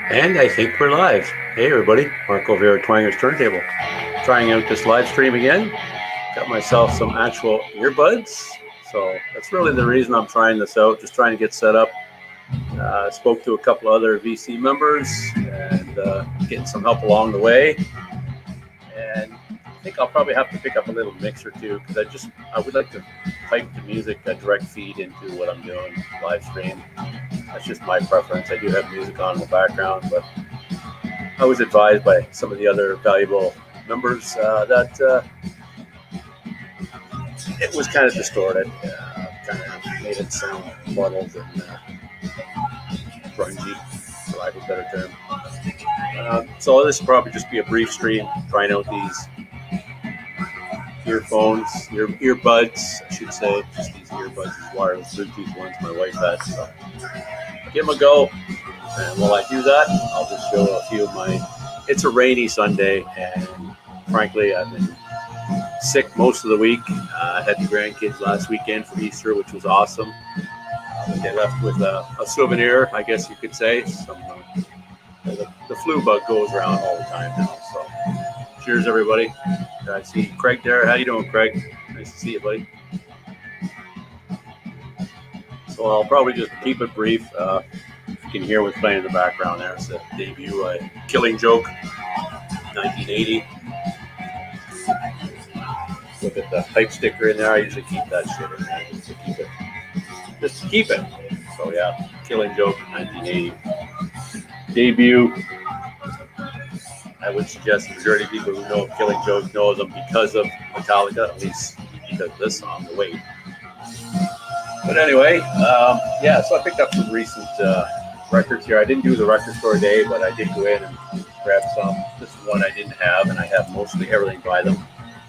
And I think we're live. Hey everybody, Mark over here at Twanger's Turntable. Trying out this live stream again. Got myself some actual earbuds. So that's really the reason I'm trying this out, just trying to get set up. Spoke to a couple other VC members and getting some help along the way. And I think I'll probably have to pick up a little mix or two because I would like to pipe the music direct feed into what I'm doing live stream. That's just my preference. I do have music on in the background, but I was advised by some of the other valuable members that it was kind of distorted, kind of made it sound muddled and grungy, for lack of a better term. So this will probably just be a brief stream, trying out these earphones, earbuds, I should say. Just these earbuds, these wireless Bluetooth ones my wife had. So give them a go. And while I do that, I'll just show a few of my. It's a rainy Sunday, and frankly, I've been sick most of the week. I had the grandkids last weekend for Easter, which was awesome. They left with a souvenir, I guess you could say. The flu bug goes around all the time now. So, cheers, everybody. I see Craig there. How you doing, Craig? Nice to see you, buddy. So I'll probably just keep it brief. You can hear what's playing in the background there. It's the debut Killing Joke, 1980. Look at the pipe sticker in there. I usually keep that shit in there just to keep it. So yeah, Killing Joke, 1980. Debut. I would suggest the majority of people who know of Killing Joke know them because of Metallica, at least because of this song, The Wait. But anyway, so I picked up some recent records here. I didn't do the record store day, but I did go in and grab some. This is one I didn't have, and I have mostly everything by them.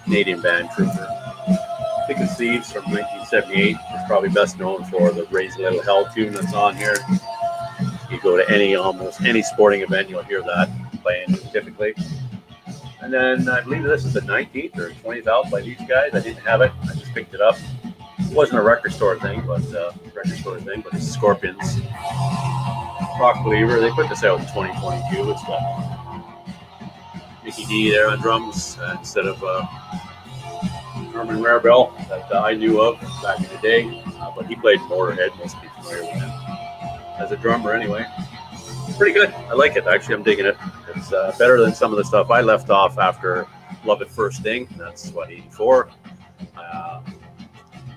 Canadian band, Trooper. Thick as Thieves from 1978 is probably best known for the Raise a Little Hell tune that's on here. You go to almost any sporting event, you'll hear that playing typically. And then I believe this is the 19th or 20th album by these guys. I didn't have it. I just picked it up. It wasn't a record store thing, but it's Scorpions. Rock Believer. They put this out in 2022. It's got Mickey D there on drums instead of Herman Maribel that I knew of back in the day. But he played Motorhead. Most people familiar with him as a drummer anyway. Pretty good. I like it. Actually, I'm digging it. It's better than some of the stuff I left off after Love at First Sting. That's 84.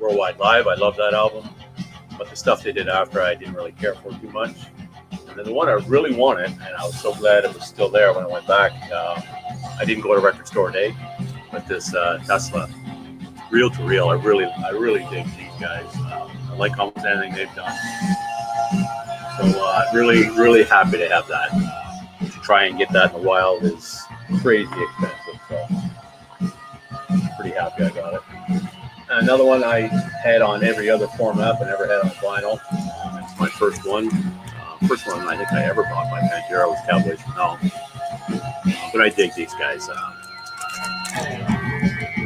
Worldwide Live. I love that album. But the stuff they did after, I didn't really care for too much. And then the one I really wanted, and I was so glad it was still there when I went back. I didn't go to record store day, but this Tesla, Reel to Reel. I really dig these guys. I like almost anything they've done. So really happy to have that. To try and get that in the wild is crazy expensive. So pretty happy I got it. Another one I had on every other format, but never had on vinyl. It's my first one. First one I think I ever bought by Pantera was Cowboys from Hell. But I dig these guys.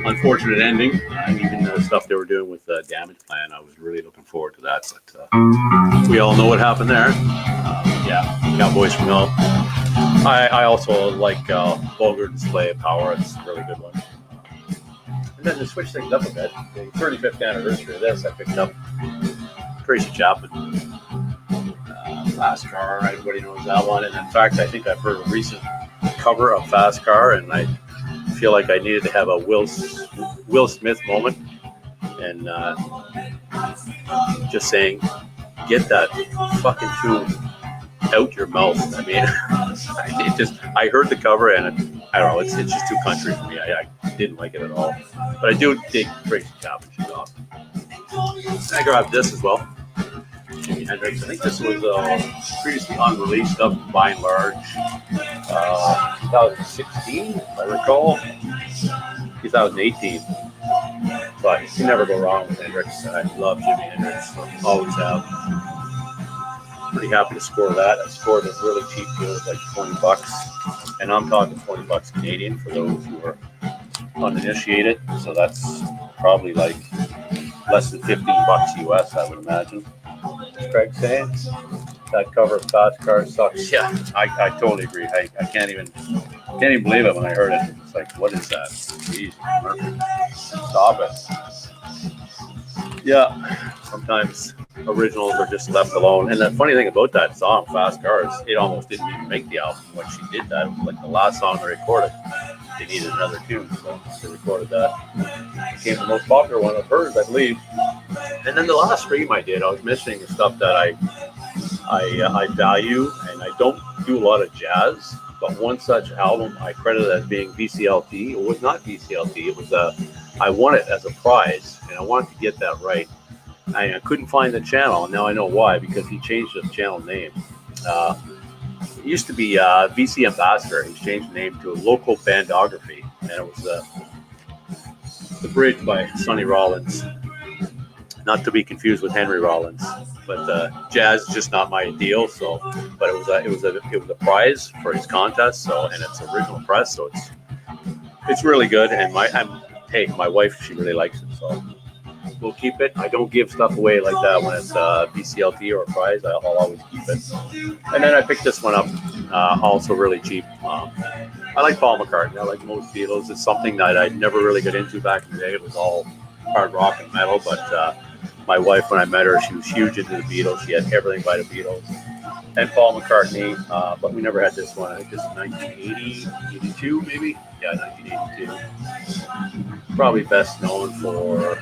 Unfortunate ending. Even the stuff they were doing with Damage Plan, I was really looking forward to that. But we all know what happened there. Cowboys from Hell. I also like Vulgar Display of Power. It's a really good one. And then to switch things up a bit, the 35th anniversary of this, I picked up Tracy Chapman. Fast Car, everybody knows that one. And in fact, I think I've heard a recent cover of Fast Car, and I feel like I needed to have a Will Smith moment. And just saying, get that fucking tune out your mouth. I mean, I heard the cover, and I don't know, it's just too country for me. I didn't like it at all. But I do dig Tracy Chapman. She's awesome. I grabbed this as well. Jimi Hendrix. I think this was previously unreleased stuff by and large. 2016, if I recall. 2018. But you never go wrong with Hendrix. I love Jimi Hendrix. Always have. Pretty happy to score that. I scored a really cheap deal, like $20. And I'm talking $20 Canadian for those who are uninitiated. So that's probably like less than $15 US, I would imagine. What's Craig saying? That cover of Fast Cars sucks. Yeah, I totally agree. I can't even believe it when I heard it. It's like, what is that? Jeez, Murphy, stop it. Yeah, sometimes originals are just left alone. And the funny thing about that song, Fast Cars, it almost didn't even make the album when she did that. It was like the last song they recorded. They needed another tune, so they recorded that. It became the most popular one of hers, I believe. And then the last stream I did, I was mentioning the stuff that I value, and I don't do a lot of jazz. But one such album I credit as being VCLT. It was not VCLT. It was I won it as a prize, and I wanted to get that right. I couldn't find the channel, and now I know why, because he changed the channel name. It used to be VC Ambassador. He changed the name to Local Bandography, and it was the bridge by Sonny Rollins. Not to be confused with Henry Rollins, but jazz is just not my deal. So, but it was a prize for his contest. So, and it's original press, so it's really good. And my wife, she really likes it, so we'll keep it. I don't give stuff away like that when it's BCLT or a prize. I'll always keep it. And then I picked this one up, also really cheap. I like Paul McCartney. I like most Beatles. It's something that I never really got into back in the day. It was all hard rock and metal, but my wife, when I met her, she was huge into the Beatles. She had everything by the Beatles and Paul McCartney, but we never had this one. I think this is 1980, 82 maybe? Yeah, 1982. Probably best known for,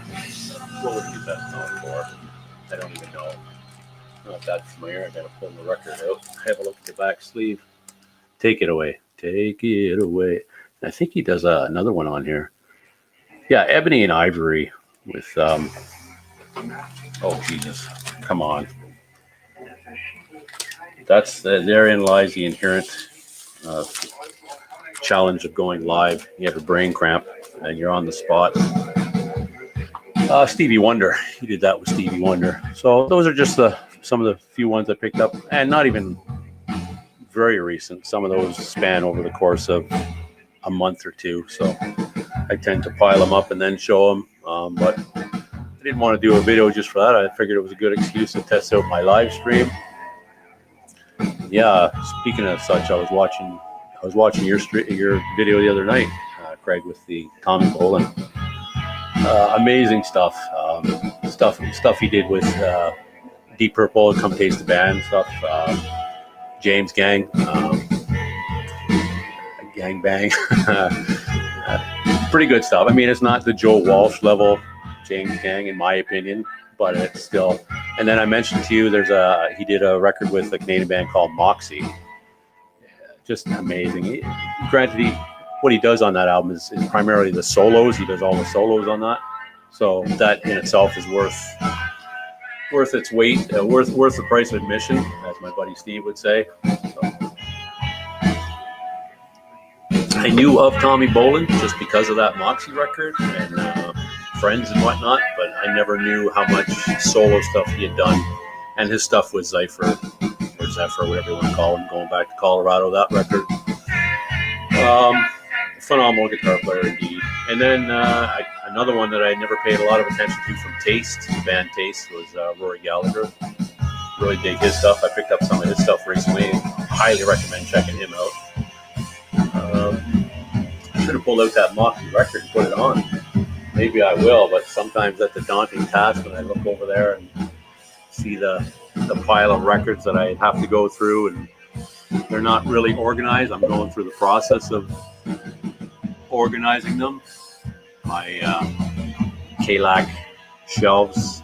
what would he be best known for? I don't even know. I'm not that familiar. I gotta pull the record out. Have a look at the back sleeve. Take it away. Take it away. I think he does another one on here. Yeah, Ebony and Ivory with, oh Jesus, come on. Therein lies the inherent challenge of going live. You have a brain cramp and you're on the spot. Stevie Wonder, he did that with Stevie Wonder. So those are just some of the few ones I picked up, and not even very recent. Some of those span over the course of a month or two. So I tend to pile them up and then show them. But I didn't want to do a video just for that. I figured it was a good excuse to test out my live stream. Yeah, speaking of such, I was watching your video the other night, Craig, with the Tommy Bolin. Amazing stuff. Stuff he did with Deep Purple, Come Taste the Band stuff. James Gang, Gang Bang. Pretty good stuff. I mean, it's not the Joe Walsh level James Gang, in my opinion, but it's still. And then I mentioned to you, he did a record with a Canadian band called Moxie. Yeah, just amazing. Granted, what he does on that album is primarily the solos. He does all the solos on that, so that in itself is worth its weight, worth the price of admission, as my buddy Steve would say. So, I knew of Tommy Bolin just because of that Moxie record and Friends and whatnot, but I never knew how much solo stuff he had done. And his stuff with Zephyr, whatever you want to call him, going back to Colorado, that record. Phenomenal guitar player indeed. And then another one that I never paid a lot of attention to from Taste, the band Taste, was Rory Gallagher. Really dig his stuff. I picked up some of his stuff recently. Highly recommend checking him out. I should have pulled out that Moxie record and put it on. Maybe I will, but sometimes that's a daunting task when I look over there and see the pile of records that I have to go through, and they're not really organized. I'm going through the process of organizing them. My KLAC shelves,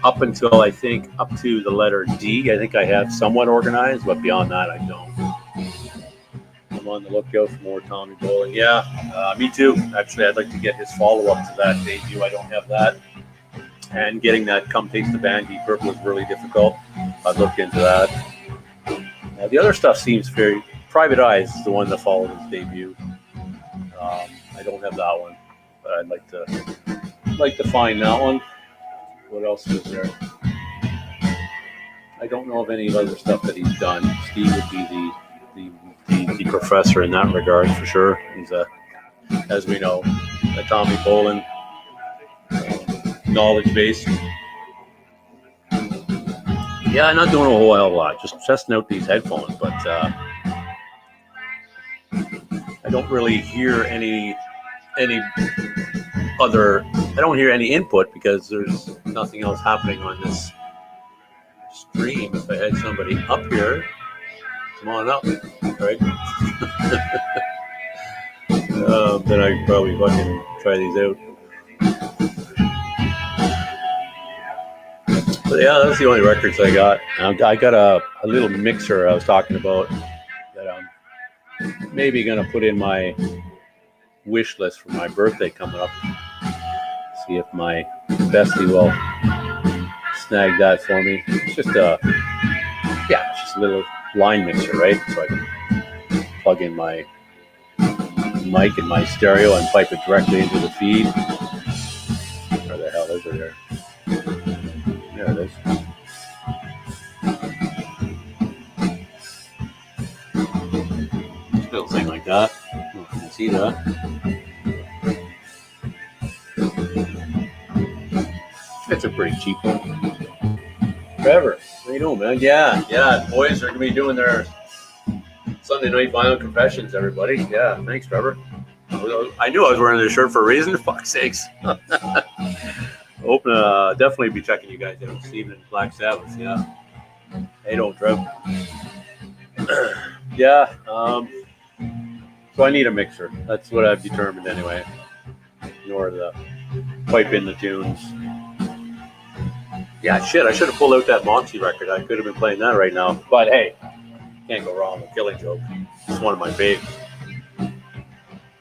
up until I think up to the letter D, I think I have somewhat organized, but beyond that, I don't. I'm on the lookout for more Tommy Bolin. Yeah, me too. Actually, I'd like to get his follow-up to that debut. I don't have that. And getting that Come Taste the Band Deep Purple is really difficult. I've looked into that. The other stuff seems very... Private Eyes is the one that followed his debut. I don't have that one, but I'd like to find that one. What else is there? I don't know of any other stuff that he's done. Steve would be the professor in that regard for sure. He's as we know, a Tommy Bolin knowledge base. Yeah, I'm not doing a whole hell of a lot. Just testing out these headphones, but I don't really hear any other. I don't hear any input because there's nothing else happening on this stream. If I had somebody up here, come on up, right? Then I could probably fucking try these out. But yeah, that's the only records I got. I got a little mixer I was talking about that I'm maybe gonna put in my wish list for my birthday coming up. See if my bestie will snag that for me. It's just a little line mixer, right? So I can plug in my mic and my stereo and pipe it directly into the feed. Where the hell is it there? There it is. Just a little thing like that. You can see that. It's a pretty cheap one. Trevor, how you doing, man? Yeah. Boys are going to be doing their Sunday night violent confessions, everybody. Yeah, thanks, Trevor. I knew I was wearing this shirt for a reason. Fuck's sakes. Definitely be checking you guys out. Steven and Black Sabbath, yeah. Hey, don't Trev. Yeah. So I need a mixer. That's what I've determined anyway. In order to pipe in the tunes. Yeah, shit. I should have pulled out that Moxie record. I could have been playing that right now. But hey, can't go wrong with Killing Joke. It's one of my faves.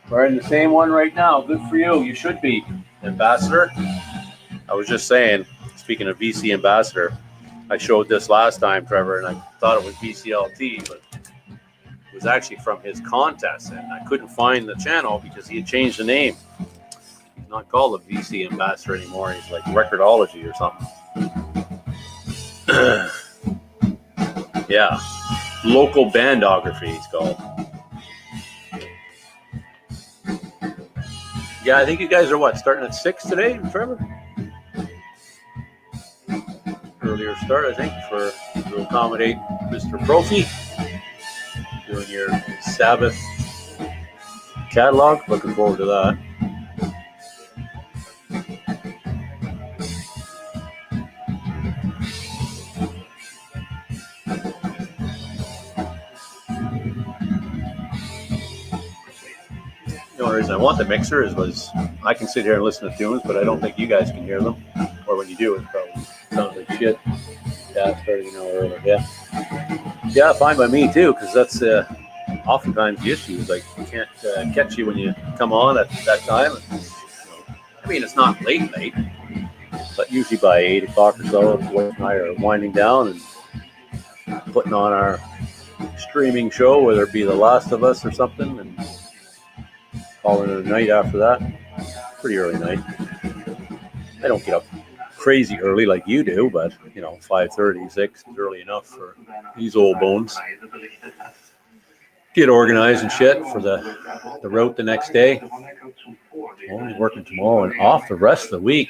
We're in the same one right now. Good for you. You should be. Ambassador. I was just saying, speaking of VC Ambassador, I showed this last time, Trevor, and I thought it was VCLT, but it was actually from his contest, and I couldn't find the channel because he had changed the name. He's not called a VC Ambassador anymore. He's like Recordology or something. Yeah. Local Bandography, he's called. Yeah, I think you guys are starting at 6 today, Trevor? Earlier start, I think, to accommodate Mr. Profi. Doing your Sabbath catalog. Looking forward to that. The only reason I want the mixer is I can sit here and listen to tunes, but I don't think you guys can hear them. Or when you do, it probably sounds like shit. Yeah, it's starting an hour early. Yeah, fine by me too, because that's oftentimes the issue. Is like you can't catch you when you come on at that time. I mean, it's not late, but usually by 8 o'clock or so, Dwight and I are winding down and putting on our streaming show, whether it be The Last of Us or something, and calling it a night after that. Pretty early night. I don't get up crazy early like you do, but 5:30, 6 is early enough for these old bones. Get organized and shit for the route the next day. Only working tomorrow and off the rest of the week.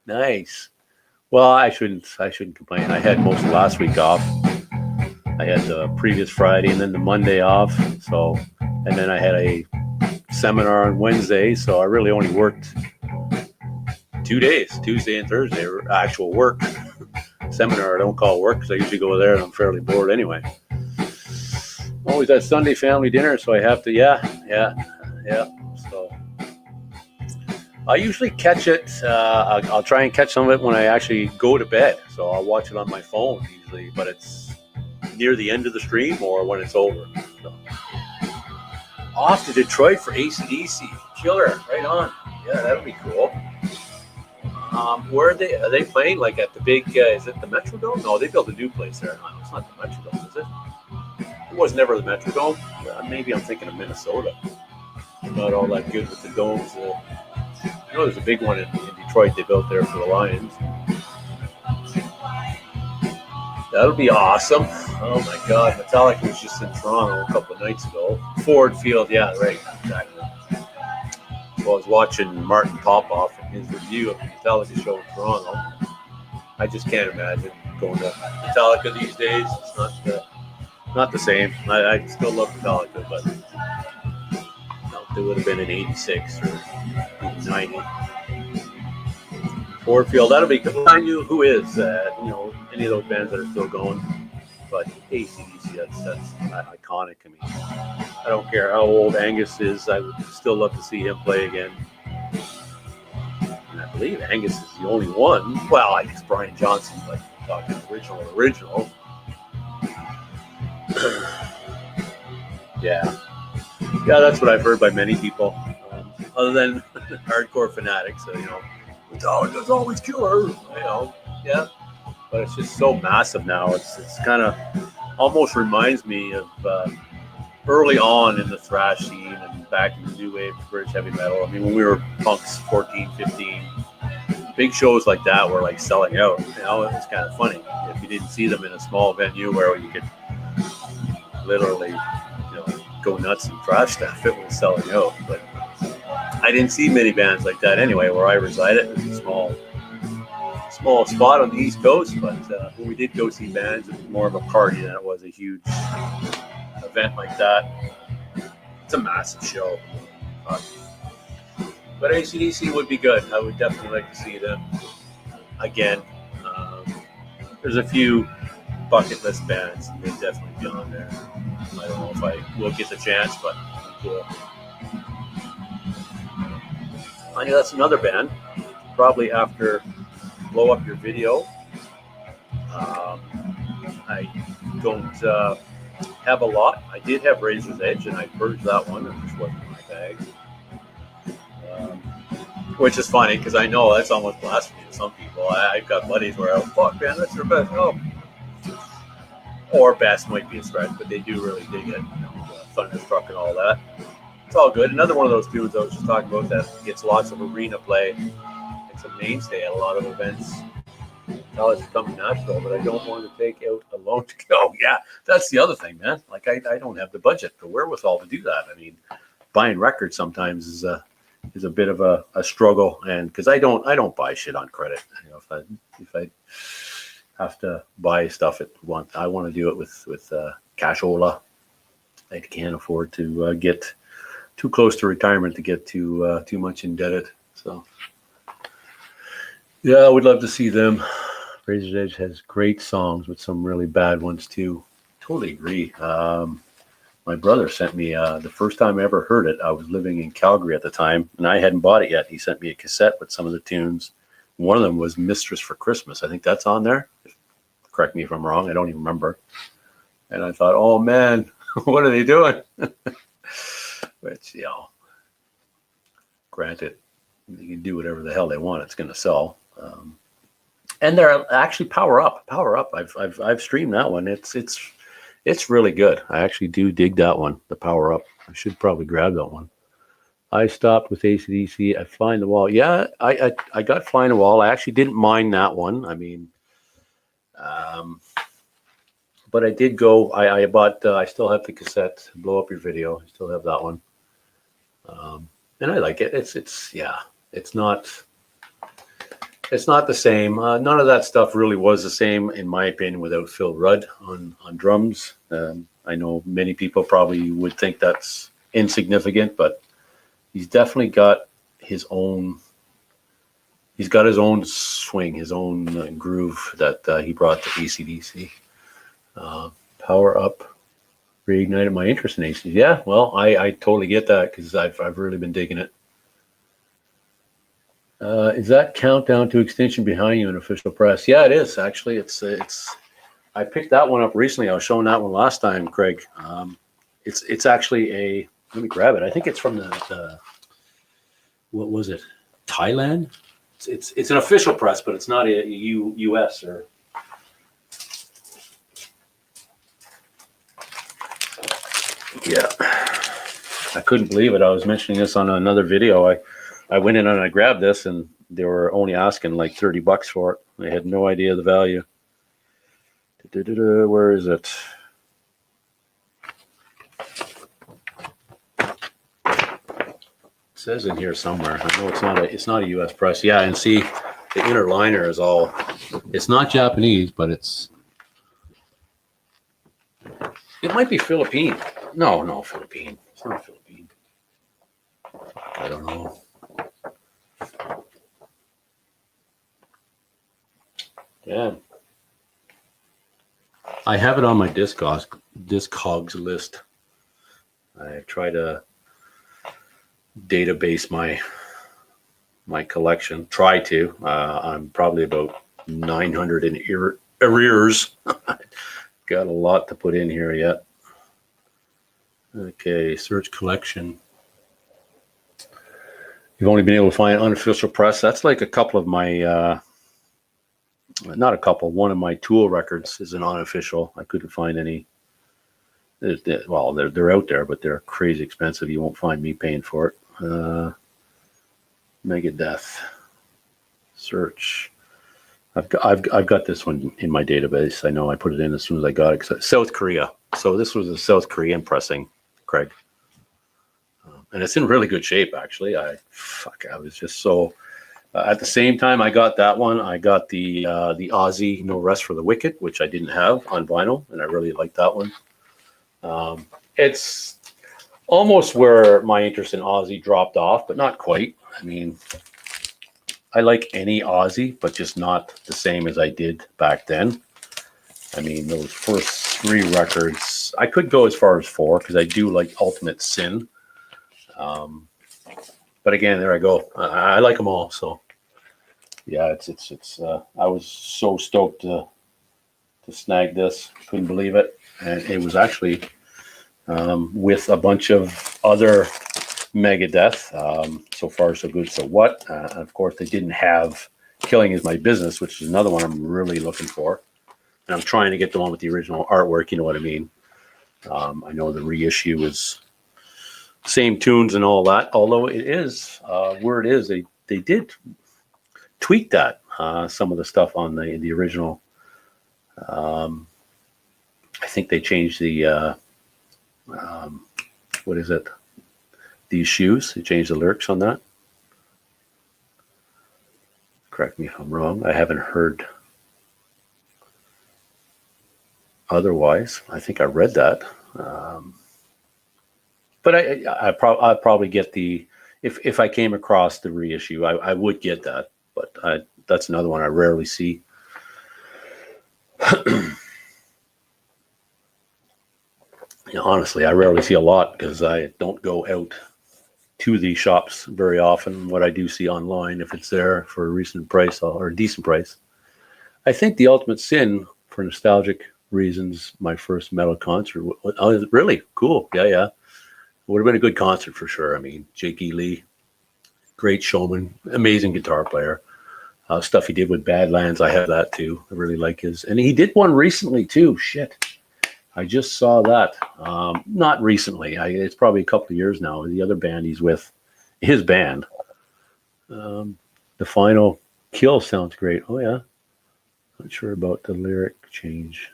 Nice. Well, I shouldn't complain. I had most of last week off. I had the previous Friday and then the Monday off. And then I had a seminar on Wednesday, so I really only worked 2 days, Tuesday and Thursday, actual work. Seminar I don't call work because I usually go there and I'm fairly bored anyway. Always at Sunday family dinner, so I have to, yeah. So I usually catch it. I'll try and catch some of it when I actually go to bed. So I'll watch it on my phone usually, but it's near the end of the stream or when it's over. So. Off to Detroit for AC/DC. Killer, right on. Yeah, that'll be cool. Where are they playing? Like at the big, is it the Metrodome? No, they built a new place there. No, it's not the Metrodome, is it? It was never the Metrodome. Maybe I'm thinking of Minnesota. I'm not all that good with the domes. There's a big one in Detroit they built there for the Lions. That'll be awesome. Oh my God, Metallica was just in Toronto a couple of nights ago. Ford Field, yeah, right, exactly. So I was watching Martin Popoff and his review of the Metallica show in Toronto. I just can't imagine going to Metallica these days. It's not the same. I still love Metallica, but it would have been in '86 or '90. Ford Field, that'll be good. I knew who is, any of those bands that are still going. But AC/DC, that's iconic. I mean, I don't care how old Angus is. I would still love to see him play again. And I believe Angus is the only one. Well, I guess Brian Johnson, but talking original. Yeah, that's what I've heard by many people, other than hardcore fanatics. Metallica's always killer. Yeah. But it's just so massive now. It's kind of almost reminds me of early on in the thrash scene and back in the new wave of British heavy metal. I mean, when we were punks 14, 15, big shows like that were like selling out. It was kind of funny if you didn't see them in a small venue where you could literally, go nuts and thrash stuff. It was selling out. But I didn't see many bands like that anyway. Where I resided, it was a small spot on the East Coast, but when we did go see bands, it was more of a party than it was a huge event like that. It's a massive show. But AC/DC would be good. I would definitely like to see them again. There's a few bucket list bands, and they'd definitely be on there. I don't know if I will get the chance, but cool. I know that's another band, probably after Blow Up Your Video. I don't have a lot. I did have Razor's Edge, and I purged that one, and it wasn't in my bag. Which is funny, because I know that's almost blasphemy to some people. I've got buddies where, fuck, man, that's your best. Oh. Or best might be a stretch, but they do really dig it. Thunderstruck and all that. It's all good. Another one of those dudes I was just talking about that gets lots of arena play. It's a mainstay at a lot of events. Now it's come to Nashville, but I don't want to take out a loan to go. Yeah, that's the other thing, man. Like I don't have the budget, the wherewithal to do that. I mean, buying records sometimes is a bit of a struggle, and because I don't buy shit on credit. If I have to buy stuff I want to do it with cashola. I can't afford to get too close to retirement to get too much indebted. So yeah, I would love to see them. Razor's Edge has great songs, with some really bad ones too. Totally agree. My brother sent me the first time I ever heard it. I was living in Calgary at the time, and I hadn't bought it yet. He sent me a cassette with some of the tunes. One of them was Mistress for Christmas. I think that's on there. Correct me if I'm wrong. I don't even remember. And I thought, oh man, what are they doing? Which, granted, you can do whatever the hell they want. It's going to sell. And they're actually Power Up. I've streamed that one. It's really good. I actually do dig that one, the Power Up. I should probably grab that one. I stopped with AC/DC at Fly in the Wall. Yeah, I got Fly in the Wall. I actually didn't mind that one. I mean, but I did go. I bought. I still have the cassette. Blow Up Your Video. I still have that one. And I like it. It's not the same. None of that stuff really was the same, in my opinion, without Phil Rudd on drums. I know many people probably would think that's insignificant, but he's definitely got his own. He's got his own swing, his own groove that he brought to AC/DC. Power Up reignited my interest in AC/DC. Yeah, well, I totally get that, because I've really been digging it. Is that Countdown to Extinction behind you in official press? Yeah, it is actually. It's. I picked that one up recently. I was showing that one last time, Craig. It's actually a. Let me grab it. I think it's from the what was it? Thailand. It's an official press, but it's not a U.S. or. Yeah, I couldn't believe it. I was mentioning this on another video. I went in and I grabbed this, and they were only asking like $30 for it. I had no idea the value. Where is it? It says in here somewhere. I know it's not a U.S. press. Yeah, and see, the inner liner is all, it's not Japanese, but it might be Philippine. No, Philippine. It's not Philippine. I don't know. Yeah. I have it on my Discogs list. I try to database my collection. Try to. I'm probably about 900 in arrears. Got a lot to put in here yet. Okay, search collection. You've only been able to find unofficial press. That's like a couple of my, not a couple, one of my Tool records is an unofficial. I couldn't find any. Well, they're out there, but they're crazy expensive. You won't find me paying for it. Megadeth. Search. I've got this one in my database. I know I put it in as soon as I got it. South Korea. So this was a South Korean pressing, Craig. And it's in really good shape, actually. I was just so. At the same time I got that one, I got the Ozzy No Rest for the Wicked, which I didn't have on vinyl, and I really liked that one. It's almost where my interest in Ozzy dropped off, but not quite. I mean, I like any Ozzy, but just not the same as I did back then. I mean, those first 3 records, I could go as far as 4 because I do like Ultimate Sin. But again, there I go. I like them all. So yeah, it's I was so stoked to snag this. Couldn't believe it. And it was actually with a bunch of other Megadeth. So far, so good. So what? Of course, they didn't have Killing Is My Business, which is another one I'm really looking for. And I'm trying to get the one with the original artwork. You know what I mean? I know the reissue is same tunes and all that. Although it is where it is, they did tweak that some of the stuff on the original. I think they changed the what is it? These shoes. They changed the lyrics on that. Correct me if I'm wrong. I haven't heard otherwise. I think I read that. But I'd probably get the, if I came across the reissue, I would get that. But that's another one I rarely see. Honestly, I rarely see a lot because I don't go out to these shops very often. What I do see online, if it's there for a recent price or a decent price. I think the Ultimate Sin, for nostalgic reasons, my first metal concert was really cool. Yeah. Would have been a good concert for sure. I mean, Jake E. Lee, great showman, amazing guitar player. Stuff he did with Badlands, I have that too. I really like his. And he did one recently too. Shit. I just saw that. Not recently. It's probably a couple of years now. The other band he's with, his band. The Final Kill sounds great. Oh, yeah. Not sure about the lyric change.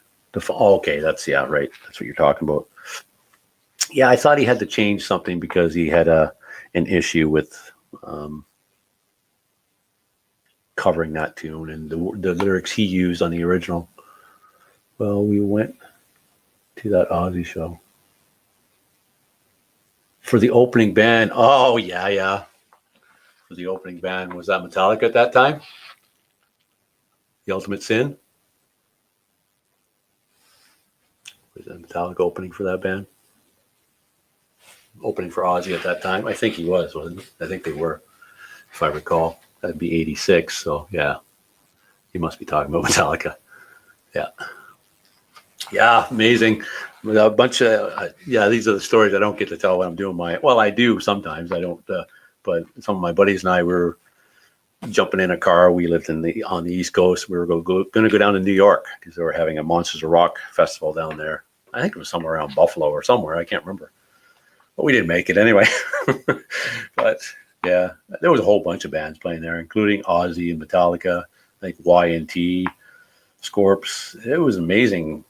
Okay, that's, yeah, right. That's what you're talking about. Yeah, I thought he had to change something because he had an issue with covering that tune and the lyrics he used on the original. Well, we went to that Ozzy show for the opening band. Oh, yeah. For the opening band, was that Metallica at that time? The Ultimate Sin? Was that Metallica opening for that band? Opening for Ozzy at that time? I think he was, wasn't he? I think they were, if I recall. That'd be 86, so yeah. You must be talking about Metallica. Yeah. Yeah, amazing. A bunch of, these are the stories I don't get to tell when I'm doing well, I do sometimes. I don't, but some of my buddies and I were jumping in a car. We lived on the East Coast. We were going to go down to New York because they were having a Monsters of Rock festival down there. I think it was somewhere around Buffalo or somewhere. I can't remember. But we didn't make it anyway. But yeah, there was a whole bunch of bands playing there, including Ozzy and Metallica, like Y&T, Scorps. It was amazing.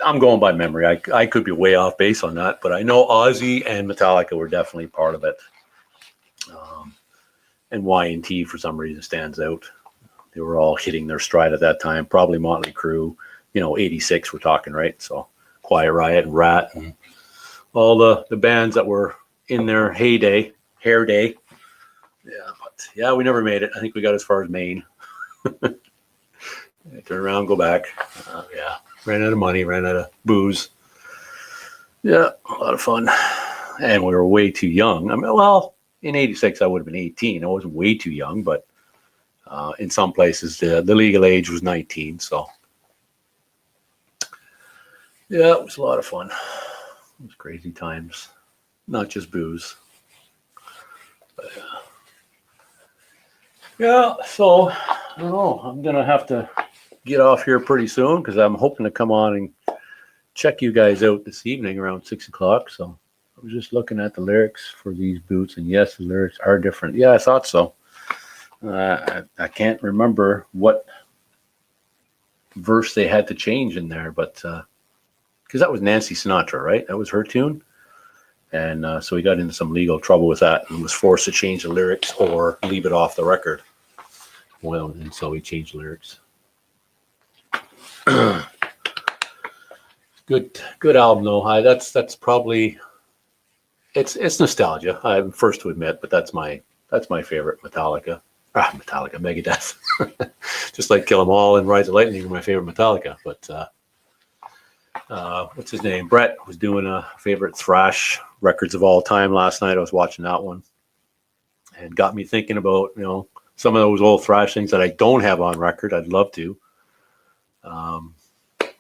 I'm going by memory. I could be way off base on that, but I know Ozzy and Metallica were definitely part of it. And Y&T for some reason stands out. They were all hitting their stride at that time. Probably Motley Crue, 86 we're talking, right? So Quiet Riot and Rat and all the bands that were in their heyday, hair day. Yeah, but yeah, we never made it. I think we got as far as Maine. Turn around, go back. Yeah, ran out of money, ran out of booze. Yeah, a lot of fun. And we were way too young. I mean, well, in 86, I would have been 18. I wasn't way too young, but in some places, the legal age was 19. So, yeah, it was a lot of fun. It was crazy times. Not just booze. But, yeah, so, I don't know. I'm going to have to get off here pretty soon because I'm hoping to come on and check you guys out this evening around 6 o'clock. So I was just looking at the lyrics for these boots, and yes, the lyrics are different. Yeah, I thought so. I can't remember what verse they had to change in there, but because that was Nancy Sinatra, right? That was her tune. And so he got into some legal trouble with that and was forced to change the lyrics or leave it off the record. Well, and so he changed the lyrics. Good album though. That's probably it's nostalgia. I'm first to admit, but that's my favorite Metallica. Megadeth. Just like Kill 'Em All and Rise of Lightning are my favorite Metallica. But what's his name? Brett was doing a favorite thrash records of all time last night. I was watching that one and got me thinking about some of those old thrash things that I don't have on record. I'd love to.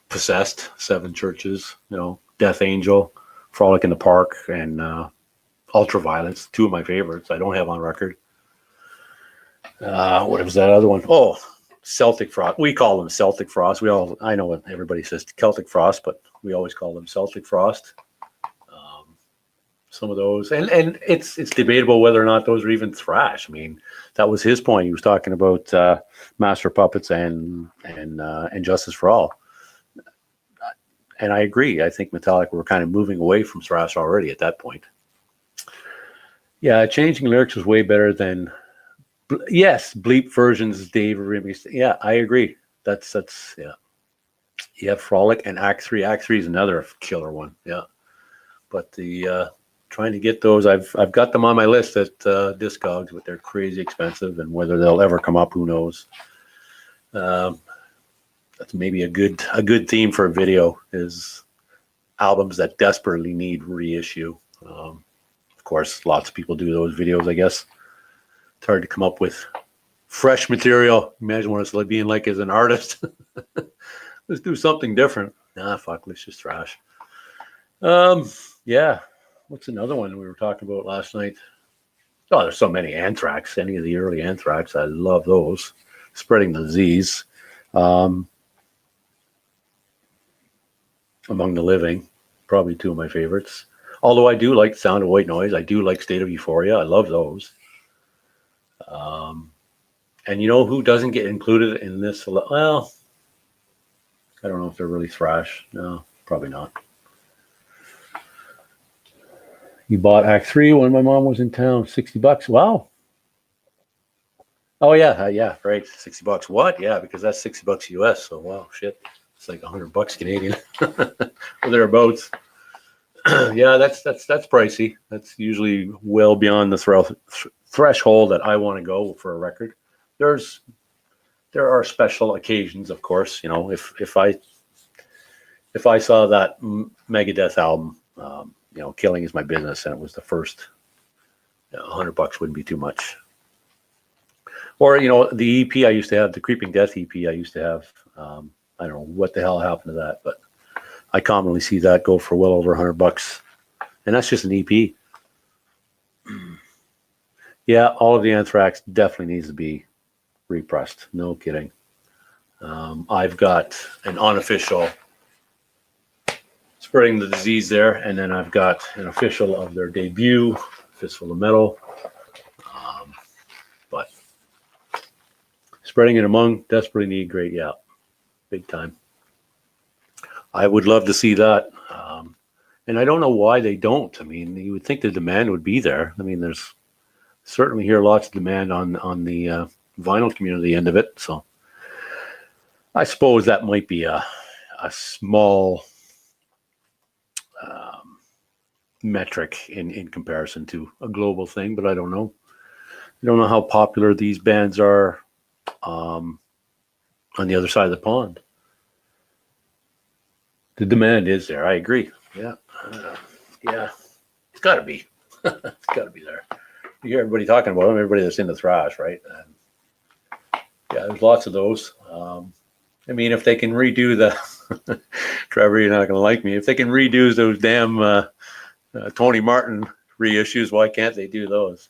Possessed, Seven Churches, Death Angel, Frolic in the Park, and Ultraviolence, two of my favorites I don't have on record. What was that other one? Oh, Celtic Frost. We call them Celtic Frost. I know what everybody says Celtic Frost, but we always call them Celtic Frost. Some of those, and it's debatable whether or not those are even thrash. I mean, that was his point. He was talking about Master Puppets and Justice for All. And I agree. I think Metallica were kind of moving away from thrash already at that point. Yeah, changing lyrics was way better than, yes, bleep versions, Dave remixed. Yeah, I agree. That's yeah. You have Frolic and Act 3. Act 3 is another killer one. Yeah, but the trying to get those, I've got them on my list at Discogs, but they're crazy expensive, and whether they'll ever come up, who knows. That's maybe a good theme for a video is albums that desperately need reissue. Of course, lots of people do those videos, I guess. It's hard to come up with fresh material. Imagine what it's like being like as an artist. Let's do something different. Nah, fuck, let's just thrash. Yeah. What's another one we were talking about last night? Oh, there's so many. Anthrax. Any of the early Anthrax. I love those. Spreading the Disease. Among the Living, probably two of my favorites. Although I do like Sound of White Noise. I do like State of Euphoria. I love those. And who doesn't get included in this? Well, I don't know if they're really thrash. No, probably not. You bought Act 3 when my mom was in town. $60. Wow. Oh yeah, right. $60. What? Yeah, because that's $60 US. So wow, shit. It's like $100 Canadian or thereabouts. Yeah, that's pricey. That's usually well beyond the threshold that I want to go for a record. There are special occasions, of course. If I saw that Megadeth album, Killing Is My Business, and it was the first, $100 wouldn't be too much. Or the EP I used to have, the Creeping Death EP I used to have. I don't know what the hell happened to that, but I commonly see that go for well over $100, and that's just an EP. Yeah, all of the Anthrax definitely needs to be repressed. No kidding. I've got an unofficial Spreading the Disease there, and then I've got an official of their debut, Fistful of Metal. But Spreading It Among, Desperately Need Great, yeah. Big time. I would love to see that. And I don't know why they don't. I mean, you would think the demand would be there. I mean, there's certainly here lots of demand on the vinyl community end of it. So I suppose that might be a small metric in comparison to a global thing, but I don't know. I don't know how popular these bands are on the other side of the pond. The demand is there. I agree. Yeah. Yeah. It's got to be. It's got to be there. You hear everybody talking about them, everybody that's into thrash, right? And yeah, there's lots of those. I mean, if they can redo the Trevor, you're not going to like me. If they can redo those damn Tony Martin reissues, why can't they do those?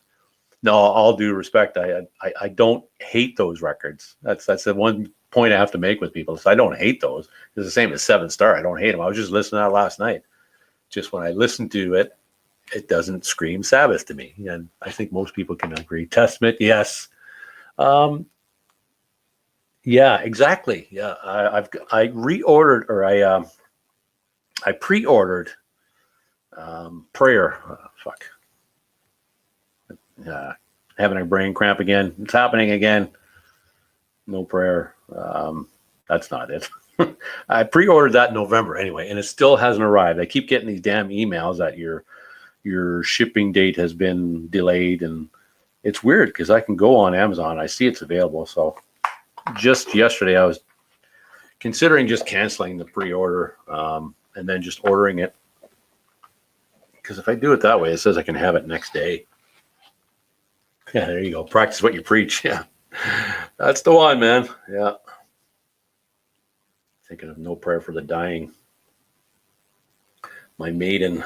No, all due respect, I don't hate those records. That's the one point I have to make with people. So I don't hate those. It's the same as Seven Star. I don't hate them. I was just listening to that last night. Just when I listen to it, it doesn't scream Sabbath to me, and I think most people can agree. Testament, yes. Yeah, exactly. Yeah, I reordered, or I pre-ordered Prayer. Fuck. Having a brain cramp again. It's happening again. No Prayer. That's not it. I pre-ordered that in November anyway, and it still hasn't arrived. I keep getting these damn emails that your shipping date has been delayed, and it's weird because I can go on Amazon. I see it's available. So just yesterday, I was considering just canceling the pre-order and then just ordering it. Because if I do it that way, it says I can have it next day. Yeah, there you go. Practice what you preach. Yeah, that's the one, man. Yeah. Thinking of No Prayer for the Dying. My Maiden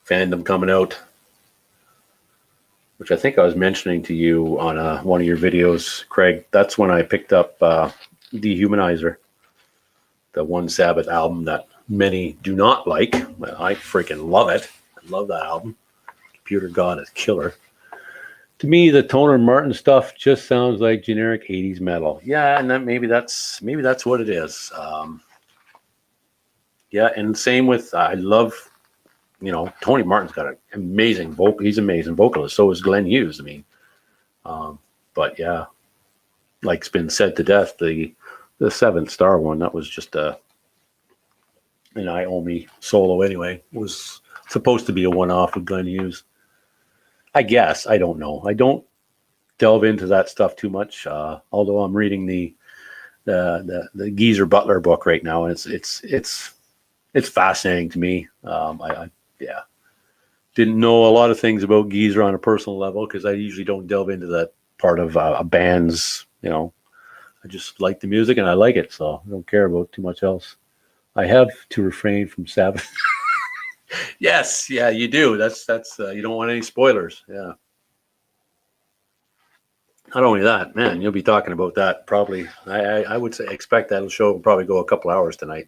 fandom coming out, which I think I was mentioning to you on one of your videos, Craig. That's when I picked up Dehumanizer, the One Sabbath album that many do not like. I freaking love it. I love that album. Computer God is killer. To me, the Tony Martin stuff just sounds like generic 80s metal. Yeah, and then maybe that's what it is. Yeah, and same with I love, Tony Martin's got an amazing vocal. He's an amazing vocalist. So is Glenn Hughes. I mean, but yeah, like it's been said to death, the Seventh Star one, that was just an Iommi solo anyway. It was supposed to be a one-off with Glenn Hughes. I guess. I don't know. I don't delve into that stuff too much. Although I'm reading the Geezer Butler book right now, and it's fascinating to me. I didn't know a lot of things about Geezer on a personal level because I usually don't delve into that part of a band's. I just like the music and I like it, so I don't care about too much else. I have to refrain from Sabbath. Yes, yeah, you do. That's you don't want any spoilers. Yeah. Not only that, man, you'll be talking about that probably. I would say expect that show will probably go a couple hours tonight.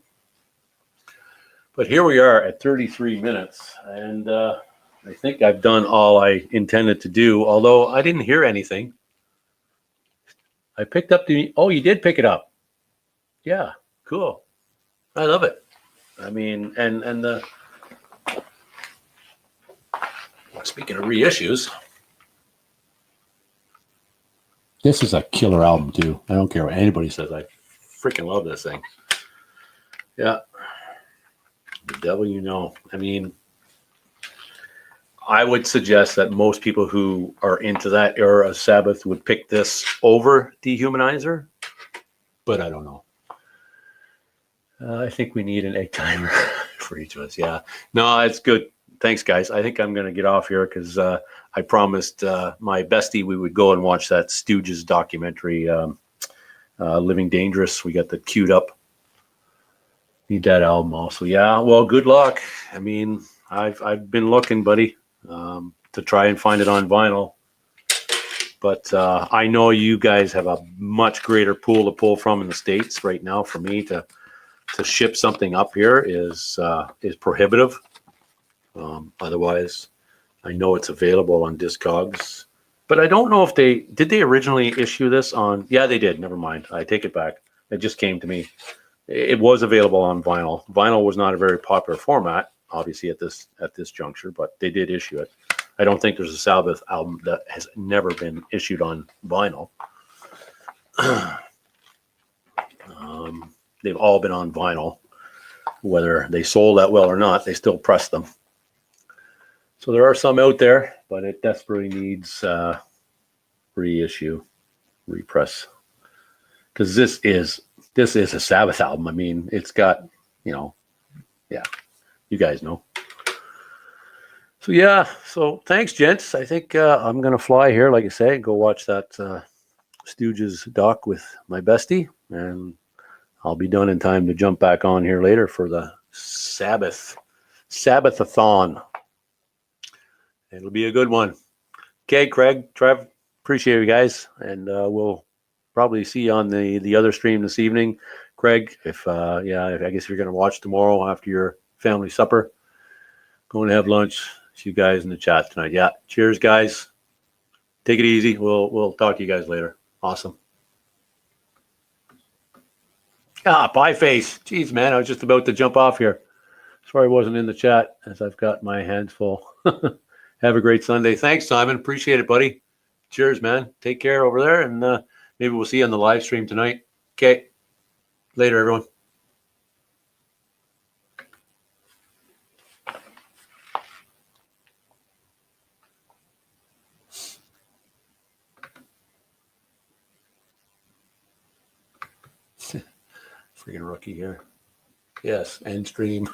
But here we are at 33 minutes, and I think I've done all I intended to do. Although I didn't hear anything. I picked up oh, you did pick it up. Yeah, cool. I love it. I mean, and the. Speaking of reissues, this is a killer album too. I don't care what anybody says. I freaking love this thing. Yeah. The devil you know. I mean, I would suggest that most people who are into that era of Sabbath would pick this over Dehumanizer, but I don't know. I think we need an egg timer for each of us. Yeah. No, it's good. Thanks, guys. I think I'm going to get off here because I promised my bestie we would go and watch that Stooges documentary, Living Dangerous. We got that queued up. Need that album also. Yeah, well, good luck. I mean, I've been looking, buddy, to try and find it on vinyl. But I know you guys have a much greater pool to pull from in the States right now. For me to ship something up here is prohibitive. Otherwise, I know it's available on Discogs, but I don't know if did they originally issue this on. Yeah, they did. Never mind. I take it back. It just came to me. It was available on vinyl. Vinyl was not a very popular format, obviously at this juncture, but they did issue it. I don't think there's a Sabbath album that has never been issued on vinyl. They've all been on vinyl. Whether they sold that well or not, they still press them. So there are some out there, but it desperately needs reissue, repress. Because this is a Sabbath album. I mean, it's got, yeah, you guys know. So yeah, so thanks, gents. I think I'm gonna fly here, like I say, and go watch that Stooges doc with my bestie, and I'll be done in time to jump back on here later for the Sabbathathon. It'll be a good one. Okay, Craig, Trev, appreciate you guys, and we'll probably see you on the other stream this evening. Craig, if I guess you're going to watch tomorrow after your family supper, going to have lunch. See you guys in the chat tonight. Yeah, cheers, guys. Take it easy. We'll talk to you guys later. Awesome. Pie face. Jeez, man, I was just about to jump off here. Sorry I wasn't in the chat as I've got my hands full. Have a great Sunday. Thanks, Simon. Appreciate it, buddy. Cheers, man. Take care over there, and maybe we'll see you on the live stream tonight. Okay. Later, everyone. Freaking rookie here. Yes, end stream.